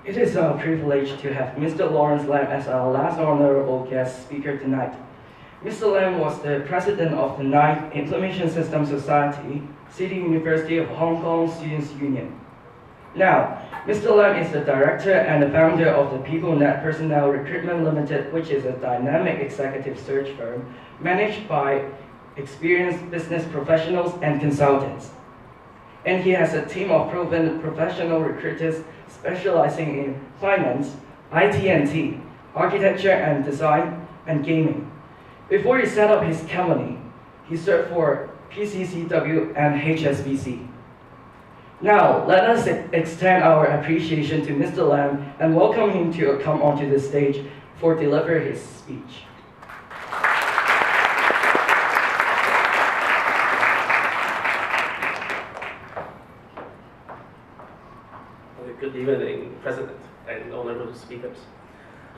It is our privilege to have Mr. Lawrence Lam as our last honorable guest speaker tonight. Mr. Lam was the president of the 9th Information System Society, City University of Hong Kong Students' Union. Now, Mr. Lam is the director and the founder of the Peoplenet Personnel Recruitment Limited, which is a dynamic executive search firm managed by experienced business professionals and consultants. And he has a team of proven professional recruiters specializing in finance, IT&T, architecture and design, and gaming. Before he set up his company, he served for PCCW and HSBC. Now, let us extend our appreciation to Mr. Lam and welcome him to come onto the stage for deliver his speech. Good evening, President and honorable speakers.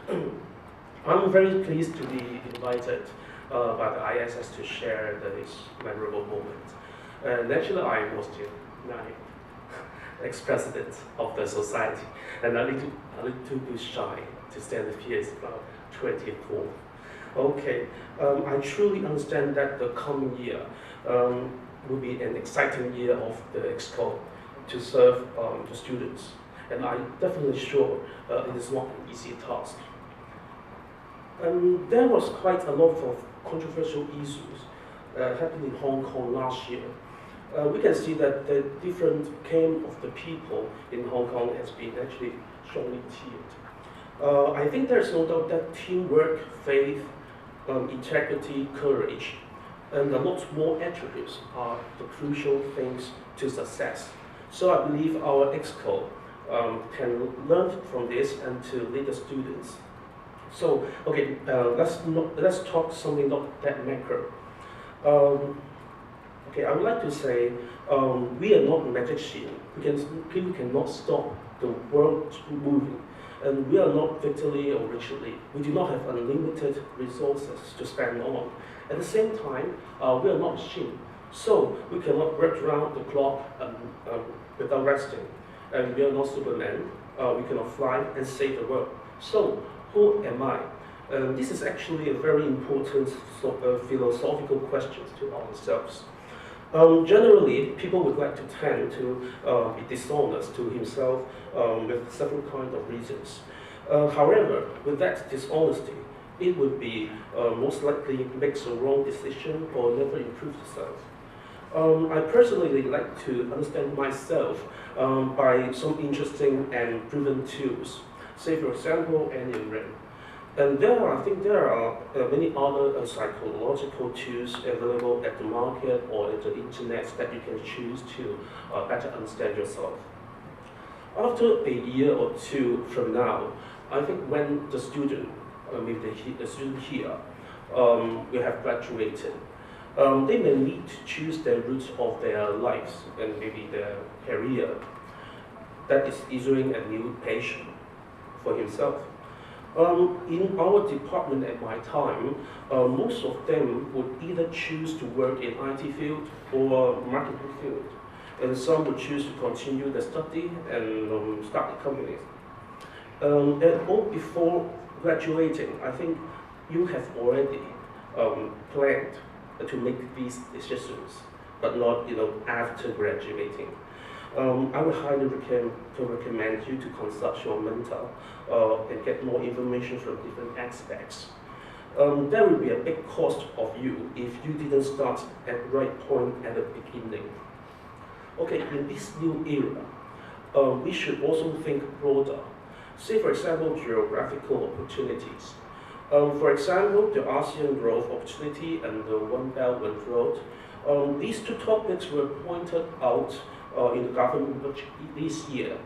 I'm very pleased to be invited by the ISS to share this memorable moment. And actually, I was the 9th ex-president of the society, and a little bit shy to stand here is about 24. Okay, I truly understand that the coming year will be an exciting year of the EXCO to serve the students. And I'm definitely sure it is not an easy task. There was quite a lot of controversial issues happening in Hong Kong last year. We can see that the different camp of the people in Hong Kong has been actually strongly tiered. I think there's no doubt that teamwork, faith, integrity, courage, and a lot more attributes are the crucial things to success. So I believe our EXCO can learn from this and to lead the students. So, okay, let's talk something not that macro. Okay, I would like to say we are not magicians. We cannot stop the world moving, and we are not victory or richly. We do not have unlimited resources to spend on. At the same time, we are not machines, so we cannot work around the clock without resting. And we are not Superman. We cannot fly and save the world. So, who am I? This is actually a very important philosophical question to ourselves. Generally, people would like to tend to be dishonest to himself with several kinds of reasons. However, with that dishonesty, it would be most likely makes a wrong decision or never improves itself. I personally like to understand myself by some interesting and proven tools. Say, for example, Enneagram. And I think there are many other psychological tools available at the market or at the internet that you can choose to better understand yourself. After a year or two from now, I think when the student, maybe the student here, will have graduated, they may need to choose the route of their lives and maybe their career that is issuing a new passion for himself. In our department at my time, most of them would either choose to work in IT field or marketing field, and some would choose to continue the study and start the companies. And all before graduating, I think you have already planned to make these decisions, but not after graduating. I would highly recommend you to consult your mentor and get more information from different aspects. There will be a big cost of you if you didn't start at the right point at the beginning. Okay, in this new era, we should also think broader. Say, for example, geographical opportunities. For example, the ASEAN growth opportunity and the One Belt One Road. These two topics were pointed out in the government budget this year.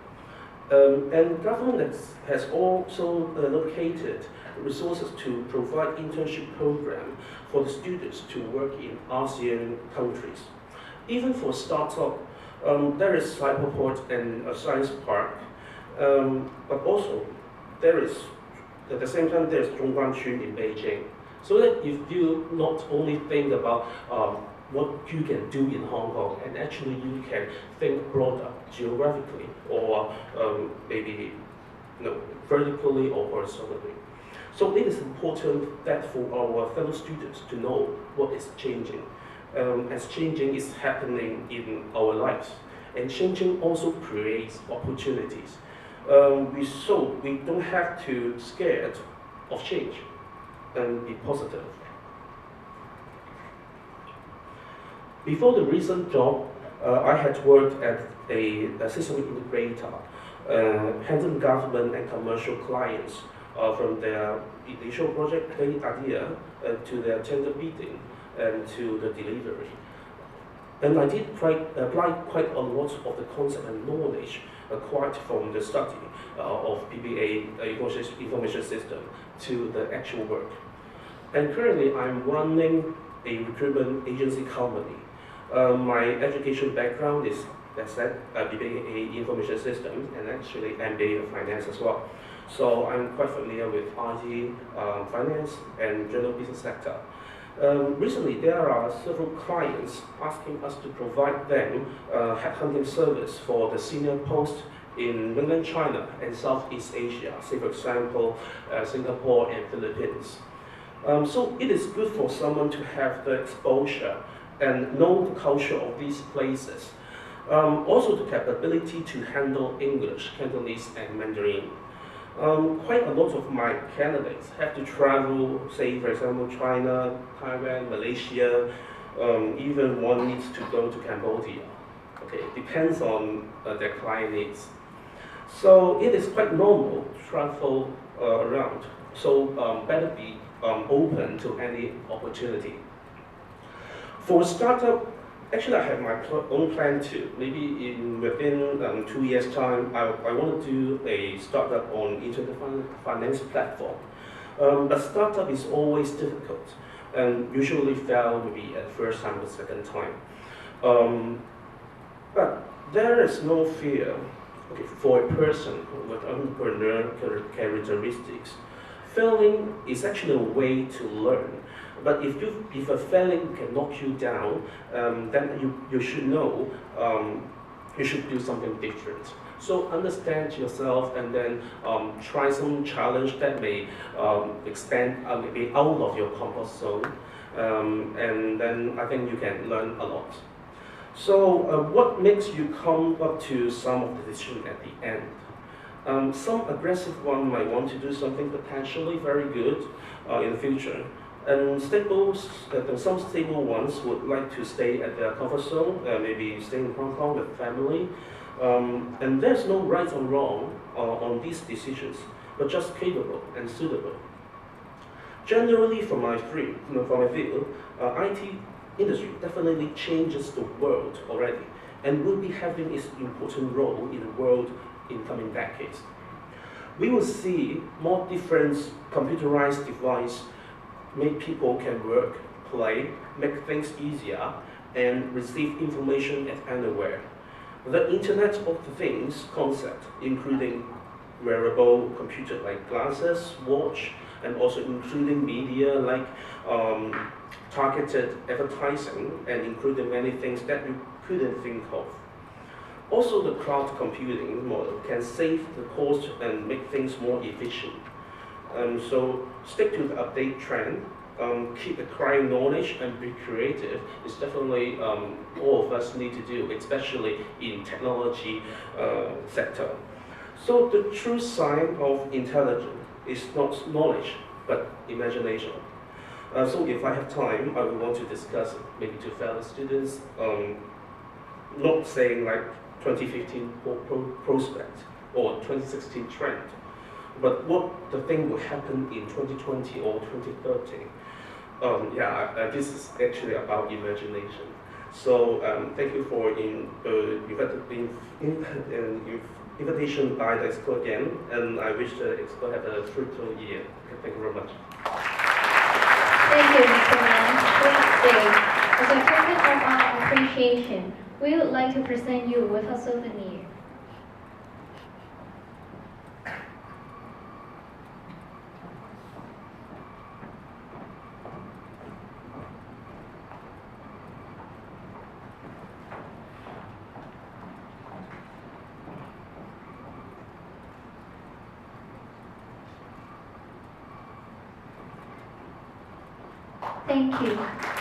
And government has also allocated resources to provide internship program for the students to work in ASEAN countries. Even for startup, there is Cyberport and a science park, but also there is, at the same time, there's Zhongguancun in Beijing. So that if you not only think about what you can do in Hong Kong, and actually you can think broader geographically or maybe vertically or horizontally. So it is important that for our fellow students to know what is changing, as changing is happening in our lives, and changing also creates opportunities. We don't have to scared of change and be positive. Before the recent job, I had worked as a system integrator, handling government and commercial clients from their initial project idea to their tender bidding and to the delivery. And I did apply quite a lot of the concept and knowledge acquired from the study of PBA information system to the actual work. And currently I'm running a recruitment agency company. My education background is, as said, BBA Information Systems and actually MBA of Finance as well. So I'm quite familiar with IT, finance, and general business sector. Recently, there are several clients asking us to provide them headhunting service for the senior post in mainland China and Southeast Asia, say for example, Singapore and Philippines. So it is good for someone to have the exposure and know the culture of these places. Also the capability to handle English, Cantonese, and Mandarin. Quite a lot of my candidates have to travel, say for example, China, Taiwan, Malaysia, even one needs to go to Cambodia. Okay, depends on their client needs. So it is quite normal to travel around. So better be open to any opportunity. For startup, actually I have my own plan too. Maybe within 2 years time, I want to do a startup on internet finance platform. But startup is always difficult and usually fail maybe at first time or second time. But there is no fear for a person with entrepreneurial characteristics. Failing is actually a way to learn. But if a failing can knock you down, then you should know you should do something different. So understand yourself and then try some challenge that may expand maybe out of your comfort zone, and then I think you can learn a lot. So what makes you come up to some of the decision at the end? Some aggressive one might want to do something potentially very good in the future. And some stable ones would like to stay at their comfort zone, maybe stay in Hong Kong with family. And there's no right or wrong on these decisions, but just capable and suitable. Generally, from my field, IT industry definitely changes the world already, and will be having its important role in the world in coming decades. We will see more different computerized devices make people can work, play, make things easier, and receive information at anywhere. The Internet of Things concept, including wearable computer like glasses, watch, and also including media like targeted advertising, and including many things that you couldn't think of. Also, the cloud computing model can save the cost and make things more efficient. So stick to the update trend, keep acquiring knowledge and be creative is definitely all of us need to do, especially in technology sector. So the true sign of intelligence is not knowledge, but imagination. So if I have time, I would want to discuss it, maybe to fellow students, not saying like 2015 prospect or 2016 trend, but what the thing will happen in 2020 or 2030. This is actually about imagination. So thank you for invitation by the Expo again, and I wish the Expo have a fruitful year. Thank you very much. Thank you, Mr. Lam. Please stay. As a token of our appreciation, we would like to present you with a souvenir. Thank you.